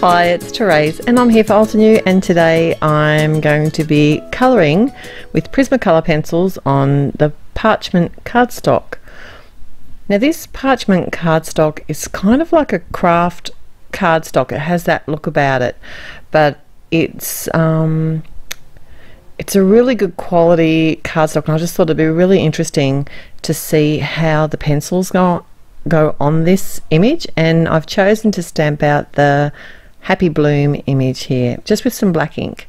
Hi, it's Therese and I'm here for Altenew, and today I'm going to be colouring with Prismacolor pencils on the Parchment Cardstock. Now this Parchment Cardstock is kind of like a craft cardstock. It has that look about it, but it's a really good quality cardstock, and I just thought it'd be really interesting to see how the pencils go on this image, and I've chosen to stamp out the Happy Bloom image here just with some black ink.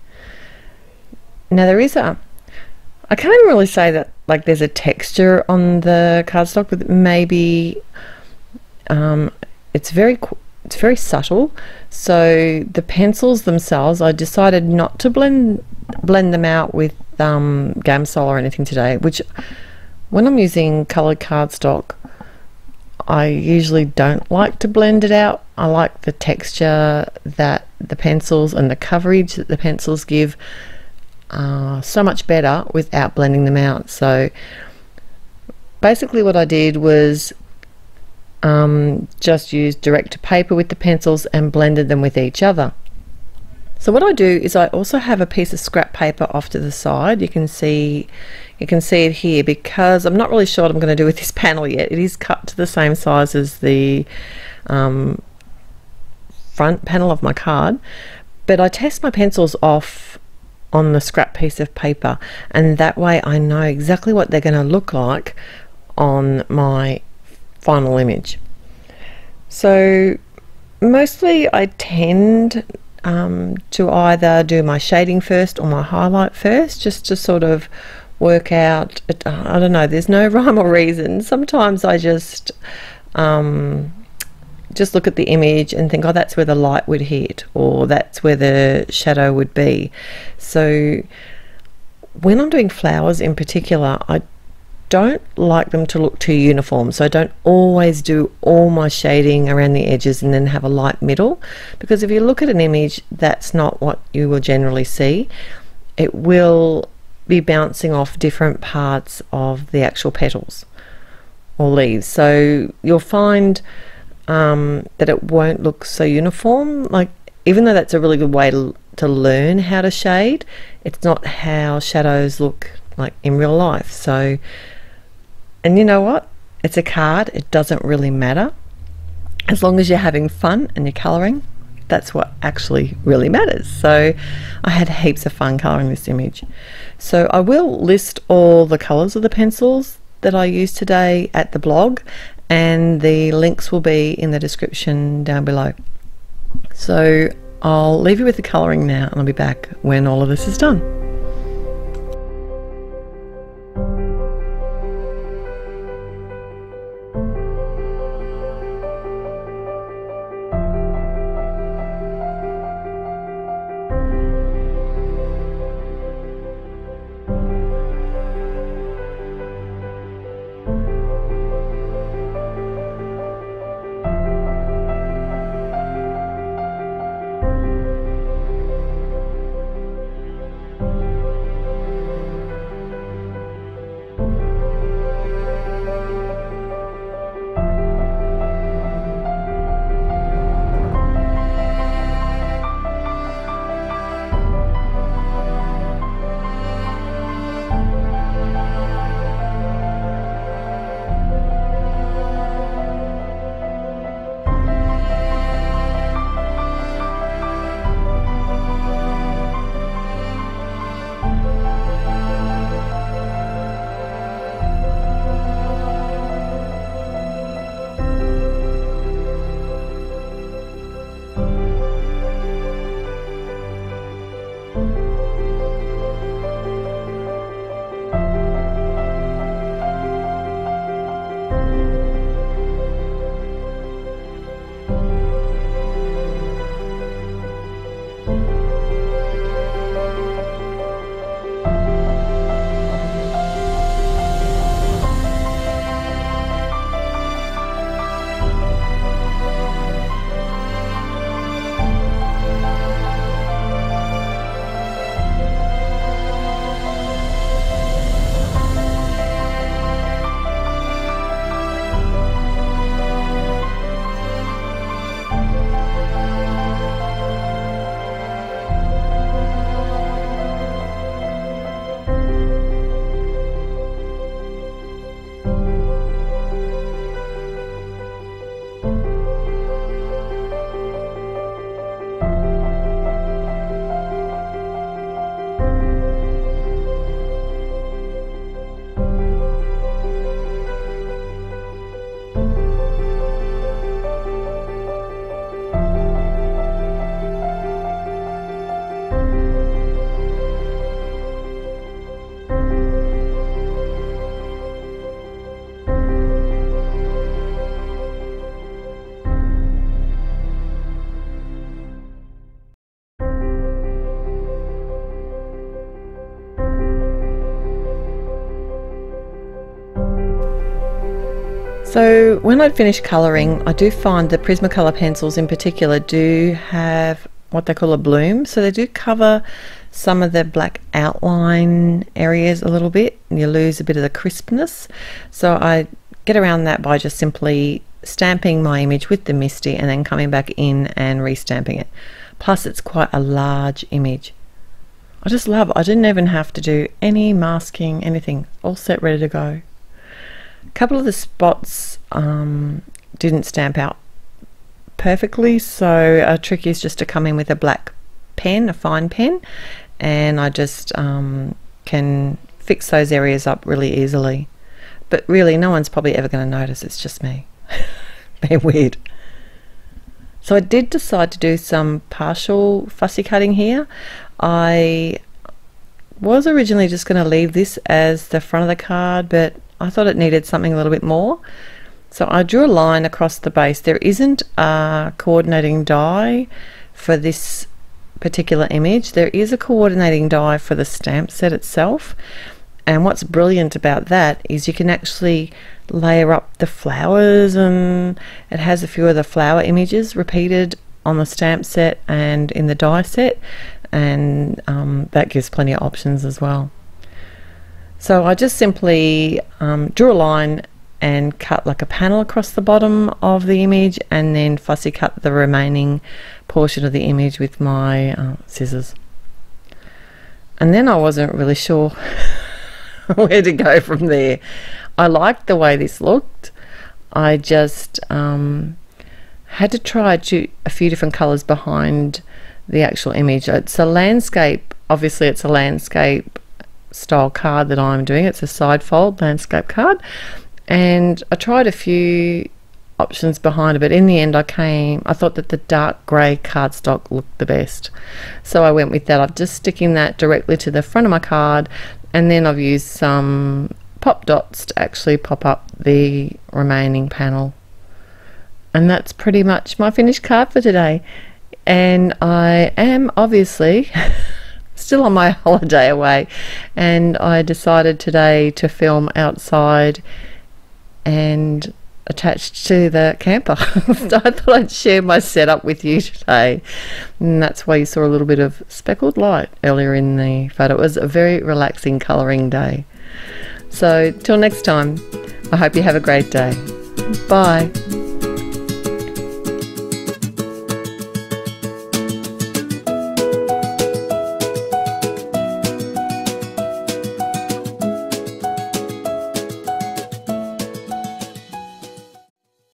Now I can't even really say that like there's a texture on the cardstock, but maybe it's very subtle. So the pencils themselves, I decided not to blend them out with Gamsol or anything today, which when I'm using coloured cardstock I usually don't like to blend it out. I like the texture that the pencils and the coverage that the pencils give so much better without blending them out. So basically what I did was just use direct to paper with the pencils and blended them with each other. So what I do is I also have a piece of scrap paper off to the side. You can see it here, because I'm not really sure what I'm going to do with this panel yet. It is cut to the same size as the front panel of my card, but I test my pencils off on the scrap piece of paper, and that way I know exactly what they're going to look like on my final image. So mostly I tend to either do my shading first or my highlight first, just to sort of work out, I don't know, there's no rhyme or reason. Sometimes I just look at the image and think, oh, that's where the light would hit, or that's where the shadow would be. So when I'm doing flowers in particular, I don't like them to look too uniform, so I don't always do all my shading around the edges and then have a light middle, because if you look at an image, that's not what you will generally see. It will be bouncing off different parts of the actual petals or leaves, so you'll find that it won't look so uniform. Like, even though that's a really good way to learn how to shade, it's not how shadows look like in real life. So, and you know what, it's a card, it doesn't really matter. As long as you're having fun and you're colouring, that's what actually really matters. So I had heaps of fun colouring this image. So I will list all the colours of the pencils that I used today at the blog, and the links will be in the description down below. So I'll leave you with the colouring now, and I'll be back when all of this is done. So when I'd finished colouring, I do find the Prismacolor pencils in particular do have what they call a bloom, so they do cover some of the black outline areas a little bit and you lose a bit of the crispness. So I get around that by just simply stamping my image with the Misty and then coming back in and restamping it. Plus it's quite a large image. I just love it. I didn't even have to do any masking, anything, all set, ready to go. A couple of the spots didn't stamp out perfectly, so a trick is just to come in with a black pen, a fine pen, and I just can fix those areas up really easily. But really no one's probably ever going to notice, it's just me being weird. So I did decide to do some partial fussy cutting here. I was originally just going to leave this as the front of the card, but I thought it needed something a little bit more. So I drew a line across the base. There isn't a coordinating die for this particular image. There is a coordinating die for the stamp set itself. And what's brilliant about that is you can actually layer up the flowers, and it has a few of the flower images repeated on the stamp set and in the die set, and that gives plenty of options as well. So I just simply drew a line and cut like a panel across the bottom of the image, and then fussy cut the remaining portion of the image with my scissors. And then I wasn't really sure where to go from there. I liked the way this looked. I just had to try a few different colors behind the actual image. It's a landscape, obviously it's a landscape style card that I'm doing. It's a side fold landscape card, and I tried a few options behind it, but in the end I thought that the dark grey cardstock looked the best, so I went with that. I'm just sticking that directly to the front of my card, and then I've used some pop dots to actually pop up the remaining panel, and that's pretty much my finished card for today. And I am obviously still on my holiday away, and I decided today to film outside and attached to the camper. So I thought I'd share my setup with you today, and that's why you saw a little bit of speckled light earlier in the photo. It was a very relaxing colouring day. So till next time, I hope you have a great day. Bye.